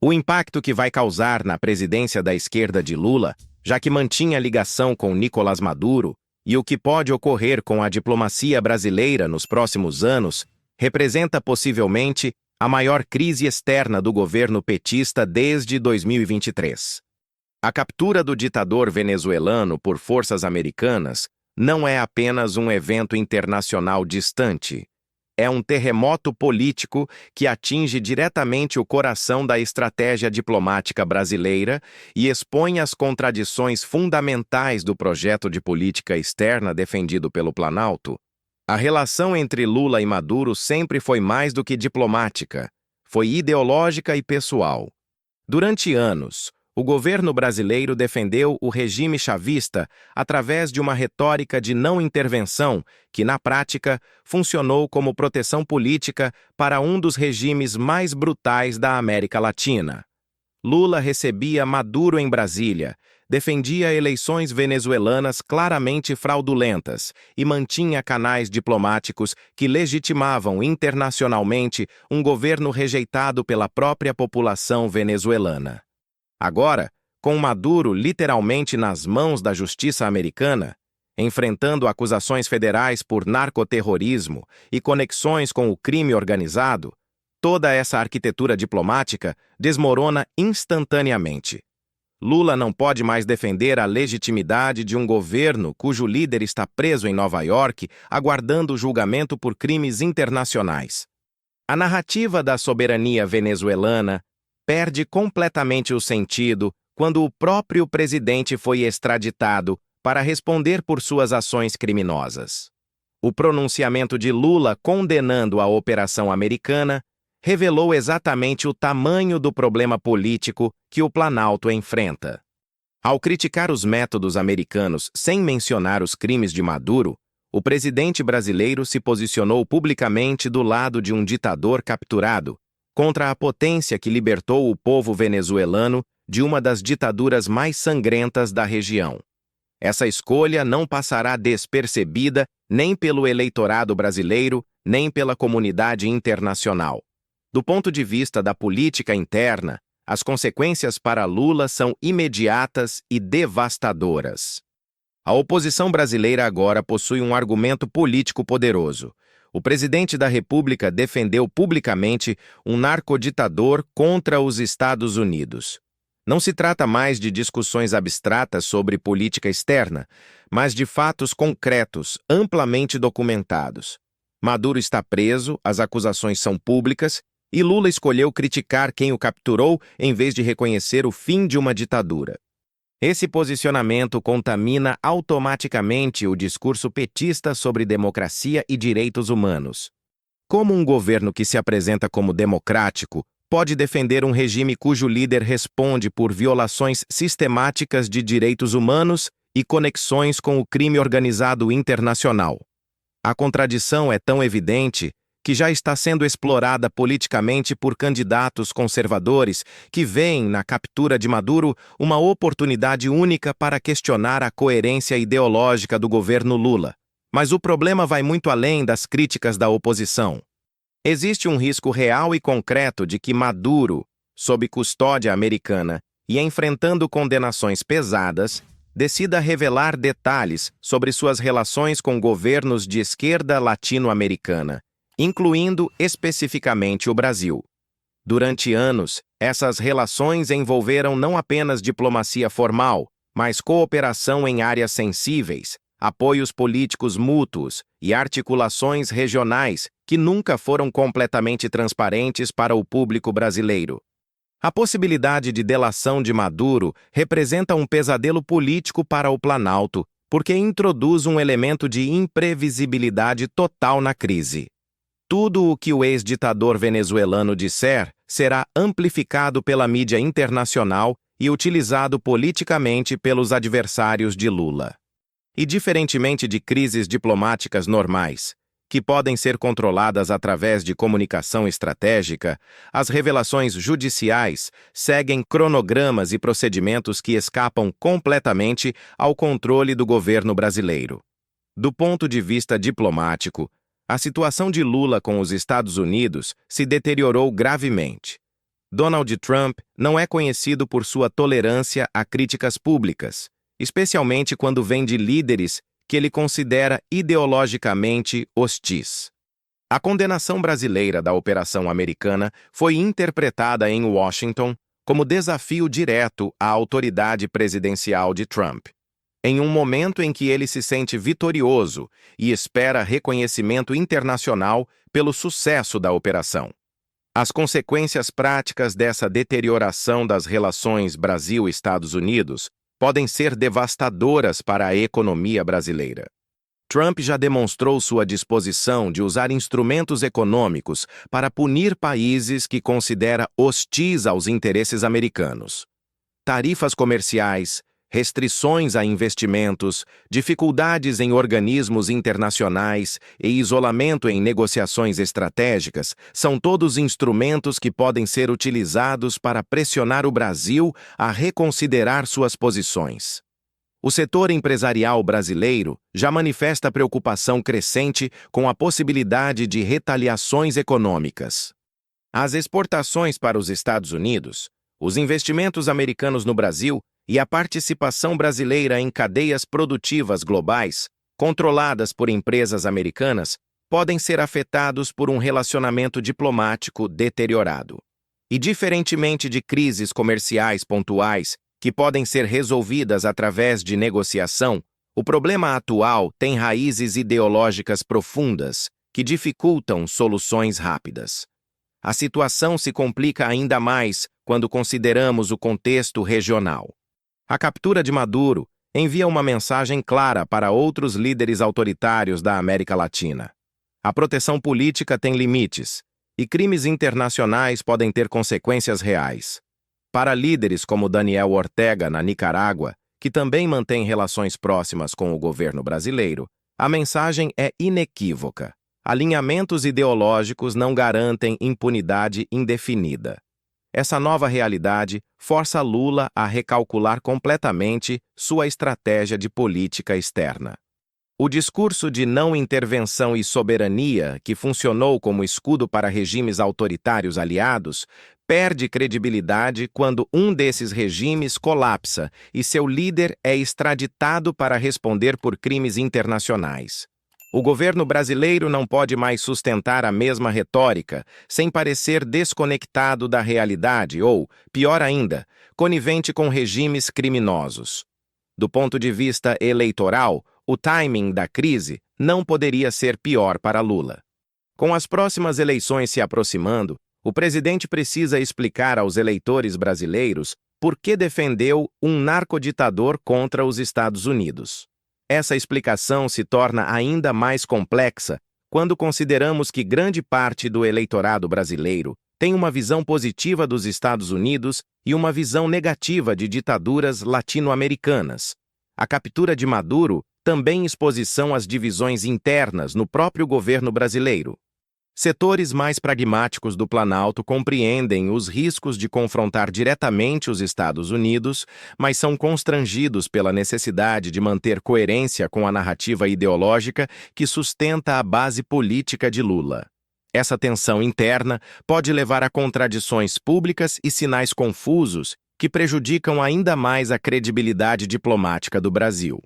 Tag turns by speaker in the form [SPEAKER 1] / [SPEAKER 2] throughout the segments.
[SPEAKER 1] O impacto que vai causar na presidência da esquerda de Lula, já que mantinha ligação com Nicolás Maduro, e o que pode ocorrer com a diplomacia brasileira nos próximos anos, representa possivelmente a maior crise externa do governo petista desde 2023. A captura do ditador venezuelano por forças americanas não é apenas um evento internacional distante. É um terremoto político que atinge diretamente o coração da estratégia diplomática brasileira e expõe as contradições fundamentais do projeto de política externa defendido pelo Planalto. A relação entre Lula e Maduro sempre foi mais do que diplomática, foi ideológica e pessoal. Durante anos, o governo brasileiro defendeu o regime chavista através de uma retórica de não intervenção que, na prática, funcionou como proteção política para um dos regimes mais brutais da América Latina. Lula recebia Maduro em Brasília, defendia eleições venezuelanas claramente fraudulentas e mantinha canais diplomáticos que legitimavam internacionalmente um governo rejeitado pela própria população venezuelana. Agora, com Maduro literalmente nas mãos da justiça americana, enfrentando acusações federais por narcoterrorismo e conexões com o crime organizado, toda essa arquitetura diplomática desmorona instantaneamente. Lula não pode mais defender a legitimidade de um governo cujo líder está preso em Nova York, aguardando julgamento por crimes internacionais. A narrativa da soberania venezuelana perde completamente o sentido quando o próprio presidente foi extraditado para responder por suas ações criminosas. O pronunciamento de Lula condenando a operação americana revelou exatamente o tamanho do problema político que o Planalto enfrenta. Ao criticar os métodos americanos sem mencionar os crimes de Maduro, o presidente brasileiro se posicionou publicamente do lado de um ditador capturado, contra a potência que libertou o povo venezuelano de uma das ditaduras mais sangrentas da região. Essa escolha não passará despercebida nem pelo eleitorado brasileiro, nem pela comunidade internacional. Do ponto de vista da política interna, as consequências para Lula são imediatas e devastadoras. A oposição brasileira agora possui um argumento político poderoso. O presidente da República defendeu publicamente um narcoditador contra os Estados Unidos. Não se trata mais de discussões abstratas sobre política externa, mas de fatos concretos, amplamente documentados. Maduro está preso, as acusações são públicas, e Lula escolheu criticar quem o capturou em vez de reconhecer o fim de uma ditadura. Esse posicionamento contamina automaticamente o discurso petista sobre democracia e direitos humanos. Como um governo que se apresenta como democrático pode defender um regime cujo líder responde por violações sistemáticas de direitos humanos e conexões com o crime organizado internacional? A contradição é tão evidente que já está sendo explorada politicamente por candidatos conservadores que veem na captura de Maduro uma oportunidade única para questionar a coerência ideológica do governo Lula. Mas o problema vai muito além das críticas da oposição. Existe um risco real e concreto de que Maduro, sob custódia americana e enfrentando condenações pesadas, decida revelar detalhes sobre suas relações com governos de esquerda latino-americana, incluindo especificamente o Brasil. Durante anos, essas relações envolveram não apenas diplomacia formal, mas cooperação em áreas sensíveis, apoios políticos mútuos e articulações regionais que nunca foram completamente transparentes para o público brasileiro. A possibilidade de delação de Maduro representa um pesadelo político para o Planalto, porque introduz um elemento de imprevisibilidade total na crise. Tudo o que o ex-ditador venezuelano disser será amplificado pela mídia internacional e utilizado politicamente pelos adversários de Lula. E diferentemente de crises diplomáticas normais, que podem ser controladas através de comunicação estratégica, as revelações judiciais seguem cronogramas e procedimentos que escapam completamente ao controle do governo brasileiro. Do ponto de vista diplomático, a situação de Lula com os Estados Unidos se deteriorou gravemente. Donald Trump não é conhecido por sua tolerância a críticas públicas, especialmente quando vem de líderes que ele considera ideologicamente hostis. A condenação brasileira da operação americana foi interpretada em Washington como desafio direto à autoridade presidencial de Trump, em um momento em que ele se sente vitorioso e espera reconhecimento internacional pelo sucesso da operação. As consequências práticas dessa deterioração das relações Brasil-Estados Unidos podem ser devastadoras para a economia brasileira. Trump já demonstrou sua disposição de usar instrumentos econômicos para punir países que considera hostis aos interesses americanos. Tarifas comerciais, restrições a investimentos, dificuldades em organismos internacionais e isolamento em negociações estratégicas são todos instrumentos que podem ser utilizados para pressionar o Brasil a reconsiderar suas posições. O setor empresarial brasileiro já manifesta preocupação crescente com a possibilidade de retaliações econômicas. As exportações para os Estados Unidos, os investimentos americanos no Brasil e a participação brasileira em cadeias produtivas globais, controladas por empresas americanas, podem ser afetados por um relacionamento diplomático deteriorado. E diferentemente de crises comerciais pontuais, que podem ser resolvidas através de negociação, o problema atual tem raízes ideológicas profundas que dificultam soluções rápidas. A situação se complica ainda mais quando consideramos o contexto regional. A captura de Maduro envia uma mensagem clara para outros líderes autoritários da América Latina. A proteção política tem limites, e crimes internacionais podem ter consequências reais. Para líderes como Daniel Ortega, na Nicarágua, que também mantém relações próximas com o governo brasileiro, a mensagem é inequívoca. Alinhamentos ideológicos não garantem impunidade indefinida. Essa nova realidade força Lula a recalcular completamente sua estratégia de política externa. O discurso de não intervenção e soberania, que funcionou como escudo para regimes autoritários aliados, perde credibilidade quando um desses regimes colapsa e seu líder é extraditado para responder por crimes internacionais. O governo brasileiro não pode mais sustentar a mesma retórica sem parecer desconectado da realidade ou, pior ainda, conivente com regimes criminosos. Do ponto de vista eleitoral, o timing da crise não poderia ser pior para Lula. Com as próximas eleições se aproximando, o presidente precisa explicar aos eleitores brasileiros por que defendeu um narcoditador contra os Estados Unidos. Essa explicação se torna ainda mais complexa quando consideramos que grande parte do eleitorado brasileiro tem uma visão positiva dos Estados Unidos e uma visão negativa de ditaduras latino-americanas. A captura de Maduro também exposição às divisões internas no próprio governo brasileiro. Setores mais pragmáticos do Planalto compreendem os riscos de confrontar diretamente os Estados Unidos, mas são constrangidos pela necessidade de manter coerência com a narrativa ideológica que sustenta a base política de Lula. Essa tensão interna pode levar a contradições públicas e sinais confusos que prejudicam ainda mais a credibilidade diplomática do Brasil.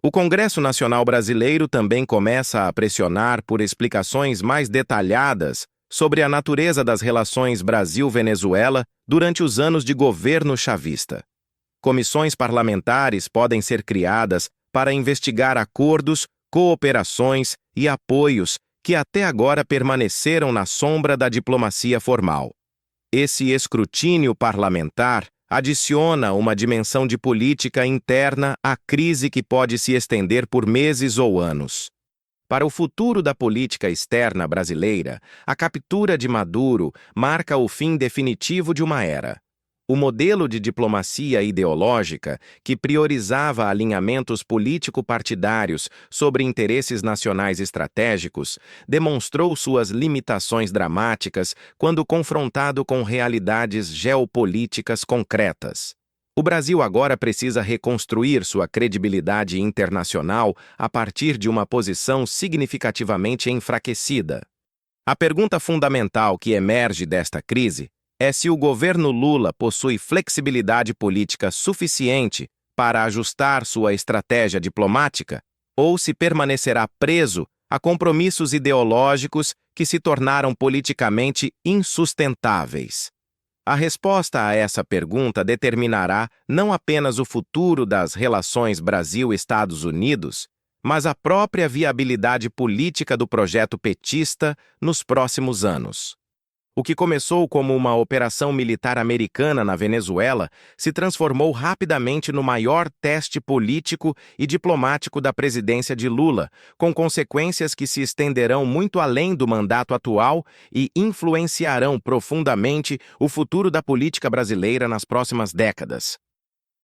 [SPEAKER 1] O Congresso Nacional Brasileiro também começa a pressionar por explicações mais detalhadas sobre a natureza das relações Brasil-Venezuela durante os anos de governo chavista. Comissões parlamentares podem ser criadas para investigar acordos, cooperações e apoios que até agora permaneceram na sombra da diplomacia formal. Esse escrutínio parlamentar adiciona uma dimensão de política interna à crise que pode se estender por meses ou anos. Para o futuro da política externa brasileira, a captura de Maduro marca o fim definitivo de uma era. O modelo de diplomacia ideológica, que priorizava alinhamentos político-partidários sobre interesses nacionais estratégicos, demonstrou suas limitações dramáticas quando confrontado com realidades geopolíticas concretas. O Brasil agora precisa reconstruir sua credibilidade internacional a partir de uma posição significativamente enfraquecida. A pergunta fundamental que emerge desta crise é se o governo Lula possui flexibilidade política suficiente para ajustar sua estratégia diplomática ou se permanecerá preso a compromissos ideológicos que se tornaram politicamente insustentáveis. A resposta a essa pergunta determinará não apenas o futuro das relações Brasil-Estados Unidos, mas a própria viabilidade política do projeto petista nos próximos anos. O que começou como uma operação militar americana na Venezuela se transformou rapidamente no maior teste político e diplomático da presidência de Lula, com consequências que se estenderão muito além do mandato atual e influenciarão profundamente o futuro da política brasileira nas próximas décadas.